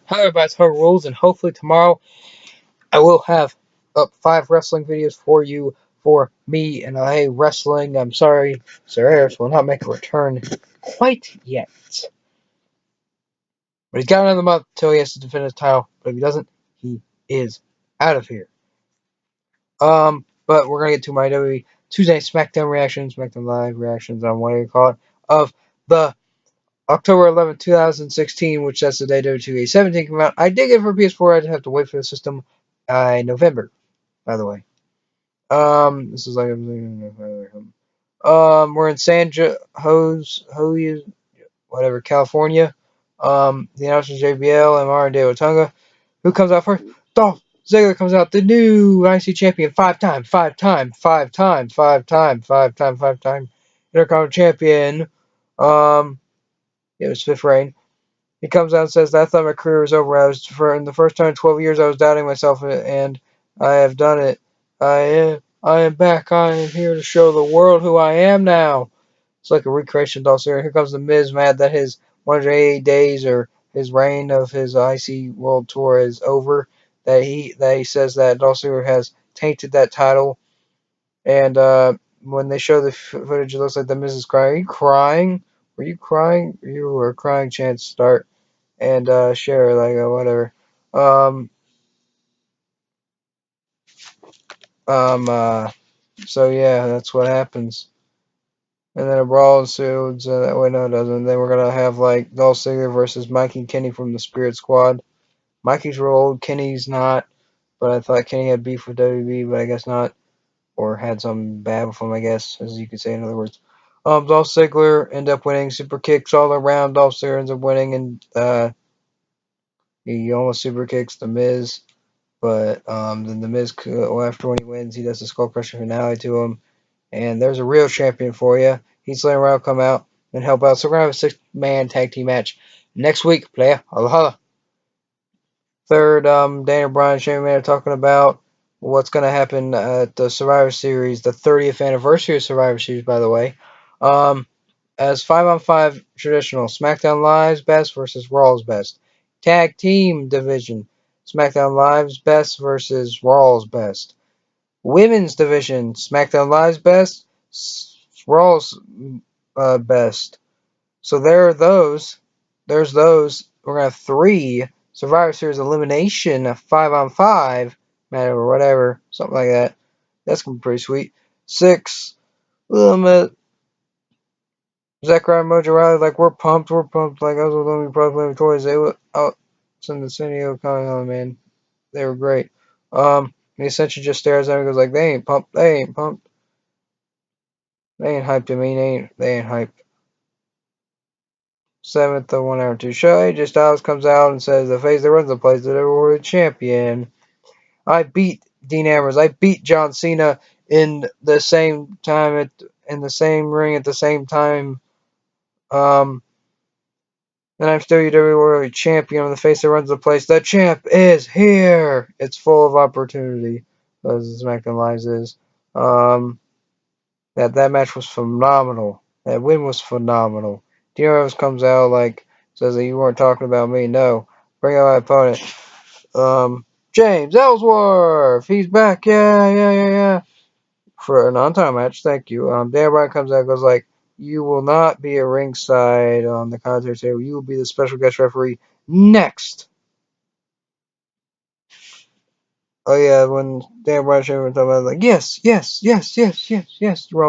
Hello everybody, it's Her Rules, and hopefully tomorrow I will have up 5 wrestling videos for you, for me, and hey, wrestling, I'm sorry, Sir Harris will not make a return quite yet. But he's got another month until he has to defend his title, but if he doesn't, he is out of here. But we're going to get to my WWE Tuesday SmackDown reactions, SmackDown Live reactions, on whatever you call it, of the October 11th, 2016, which that's the day WWE 17 came out. I did get it for PS4. I didn't have to wait for the system in November, by the way. This is like we're in San Jose, whatever, California. The announcer JBL and Mara De Otunga. Who comes out first? Dolph Ziggler comes out, the new IC champion, five-time Intercontinental champion. It was fifth reign. He comes out and says, I thought my career was over. In the first time in 12 years, I was doubting myself, and I have done it. I am back. I am here to show the world who I am now. It's like a recreation of Dolph Ziggler. Here comes the Miz, mad that his 188 days or his reign of his IC World Tour is over. That he says that Dolph Ziggler has tainted that title. And when they show the footage, it looks like the Miz is crying. Are you crying? Were you crying? You were crying. Chance start and share like whatever. Um, um, uh, so yeah, that's what happens. And then a brawl ensues. Wait, no, it doesn't. Then we're gonna have like Dolph Ziggler versus Mikey and Kenny from the Spirit Squad. Mikey's real old, Kenny's not. But I thought Kenny had beef with WWE, but I guess not, or had something bad with him, I guess, as you could say in other words. Dolph Ziggler ended up winning, super kicks all around. Dolph Ziggler ends up winning, and he almost super kicks the Miz. But then the Miz, after when he wins, he does the skull crusher finale to him. And there's a real champion for you. Heath Slater will come out and help out. So we're going to have a 6-man tag team match next week. Player, holla holla. Third, Daniel Bryan and Shane McMahon are talking about what's going to happen at the Survivor Series, the 30th anniversary of Survivor Series, by the way. As 5-on-5 traditional, SmackDown Live's best versus Raw's best. Tag team division, SmackDown Live's best versus Raw's best. Women's division, SmackDown Live's best, Raw's best. So there are those. There's those. We're going to have 3 Survivor Series elimination, 5-on-5, matter or whatever, something like that. That's going to be pretty sweet. 6, Zack Ryder, Mojo Riley, like, we're pumped. Like, I was with them, probably toys. They were out in the San Diego Comic Con, man. They were great. He essentially just stares at him and goes like, they ain't pumped. They ain't pumped. They ain't hyped. I mean, they ain't hyped. 7th, the 1 hour 2 show. AJ Styles comes out and says, the face that runs the place, the world champion. I beat Dean Ambrose. I beat John Cena in the same time in the same ring at the same time. And I'm still WWE World Champion. I'm the face that runs the place. The champ is here. It's full of opportunity, as SmackDown Live is. That match was phenomenal. That win was phenomenal. Dean Ambrose comes out like says that you weren't talking about me. No, bring out my opponent. James Ellsworth. He's back. Yeah. For a non-title match. Thank you. Dan Bryan comes out and goes like, you will not be at ringside on the commentary table. You will be the special guest referee next. Oh yeah, when Dan Bryan was talking about like, yes. You all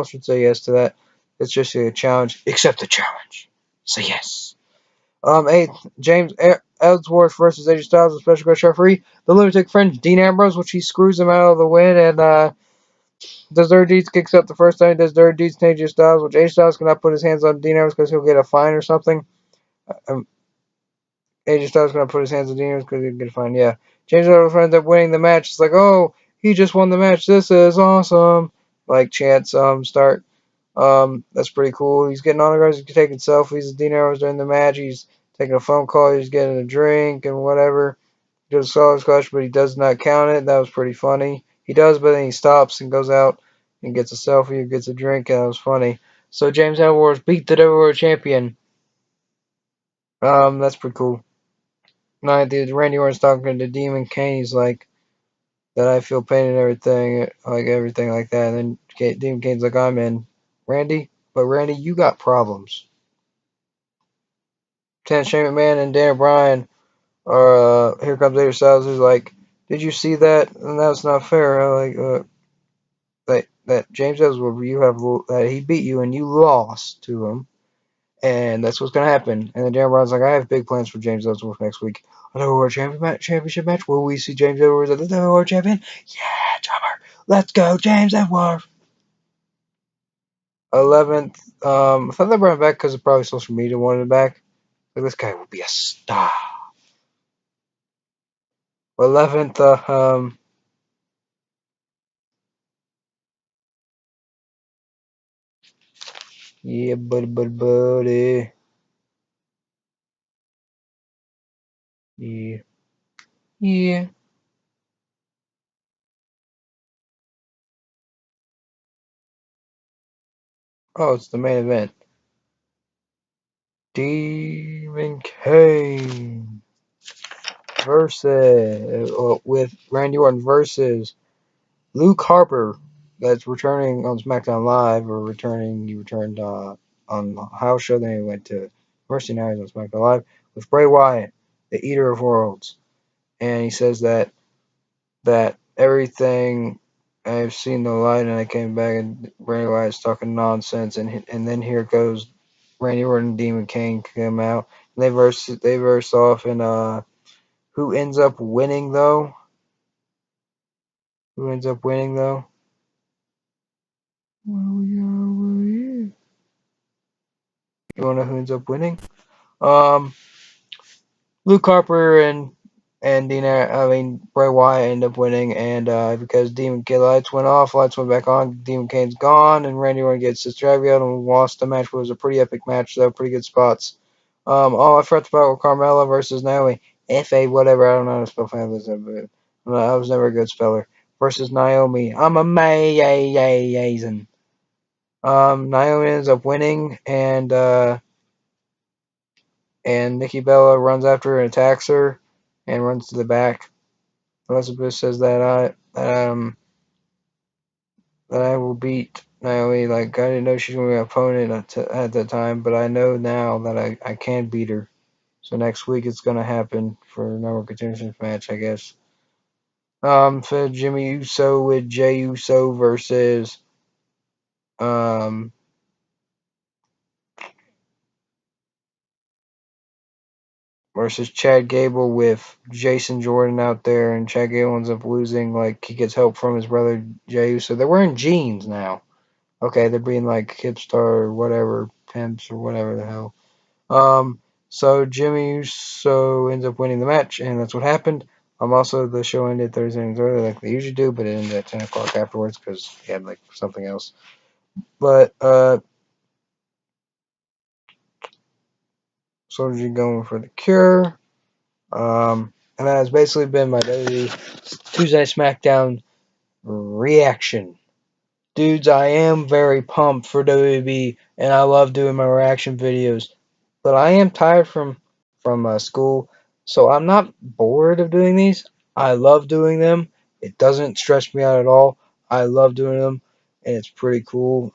should say yes to that. It's just a challenge. Accept the challenge. Say yes. 8th, James Ellsworth versus AJ Styles, a special guest referee. The lunatic friend Dean Ambrose, which he screws him out of the win, and does Dirty Deeds kicks up the first time he does Dirty Deeds to AJ Styles, which AJ Styles cannot put his hands on Dean Ambrose because he'll get a fine or something. AJ Styles cannot put his hands on Dean Ambrose because he'll get a fine. Yeah. James Ellsworth ends up winning the match. It's like, oh, he just won the match. This is awesome. Like chants start. That's pretty cool. He's getting autographs. He's taking selfies with Dean Ambrose during the match. He's taking a phone call. He's getting a drink and whatever. He does a solid clutch, but he does not count it. That was pretty funny. He does, but then he stops and goes out and gets a selfie or gets a drink, and that was funny. So James Ellsworth beat the WWE champion. That's pretty cool. No, the Randy Orton's talking to Demon Kane. He's like that. I feel pain and everything like that. And then Demon Kane's like, I'm in, Randy. But Randy, you got problems. Shane McMahon and Daniel Bryan are here comes AJ Styles. Who's like, did you see that? And that's not fair. That James Ellsworth, that he beat you and you lost to him. And that's what's gonna happen. And then Darren Brown's like, I have big plans for James Ellsworth next week. Another World Championship match. Will we see James Ellsworth as the World Champion? Yeah, drummer. Let's go, James Ellsworth. 11th. I thought they brought him back because of probably social media wanted him back. Like, this guy will be a star. 11th. Yeah, buddy. Yeah. Yeah. Oh, it's the main event. Demon Kane versus with Randy Orton versus Luke Harper. That's returning on SmackDown Live or returning. He returned on the house show. Then he went to Mercy. Now he's on SmackDown Live with Bray Wyatt, the Eater of Worlds, and he says that everything I've seen the light and I came back and Bray Wyatt's talking nonsense and then here goes Randy Orton and Demon Kane come out and they verse off and who ends up winning though? Who ends up winning though? Well, yeah. You wanna know who ends up winning? Um, Luke Harper and Bray Wyatt end up winning, and because Demon Kane lights went off, lights went back on, Demon Kane's gone, and Randy Orton gets his drag out and lost the match. But it was a pretty epic match, though, pretty good spots. I forgot to talk about Carmella versus Naomi. F.A. whatever, I don't know how to spell families, but I was never a good speller. Versus Naomi. I'm amazing. Naomi ends up winning, and Nikki Bella runs after her and attacks her and runs to the back. Elizabeth says that I will beat Naomi. Like, I didn't know she was going to be my opponent at that time, but I know now that I can beat her. So next week it's going to happen for a number contention match, I guess. For Jimmy Uso with Jey Uso um versus Chad Gable with Jason Jordan out there, and Chad Gable ends up losing. Like, he gets help from his brother Jey Uso. They're wearing jeans now. Okay, they're being like hipster or whatever, pimps or whatever the hell. So Jimmy Uso ends up winning the match, and that's what happened. Also, the show ended Thursday night early like they usually do, but it ended at 10 o'clock afterwards because he had like something else. But Soldier going for the cure. And that has basically been my daily Tuesday SmackDown reaction. Dudes, I am very pumped for WWE, and I love doing my reaction videos. But I am tired from school, so I'm not bored of doing these. I love doing them. It doesn't stress me out at all. I love doing them, and it's pretty cool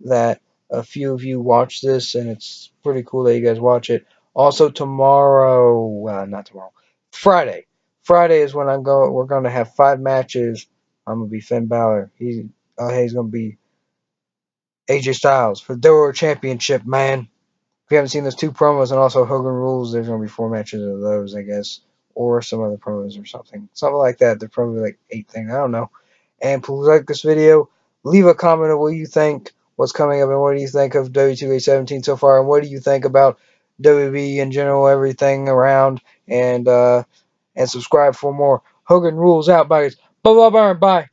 that a few of you watch this, and it's pretty cool that you guys watch it. Also, tomorrow, not tomorrow, Friday. Friday is when We're going to have 5 matches. I'm gonna be Finn Balor. He's gonna be AJ Styles for the World Championship, man. If you haven't seen those 2 promos and also Hogan Rules, there's going to be 4 matches of those, I guess. Or some other promos or something. Something like that. They're probably like 8 things. I don't know. And please like this video. Leave a comment of what you think, what's coming up, and what do you think of W2K17 so far, and what do you think about WB in general, everything around, and subscribe for more. Hogan Rules out, guys. Bye.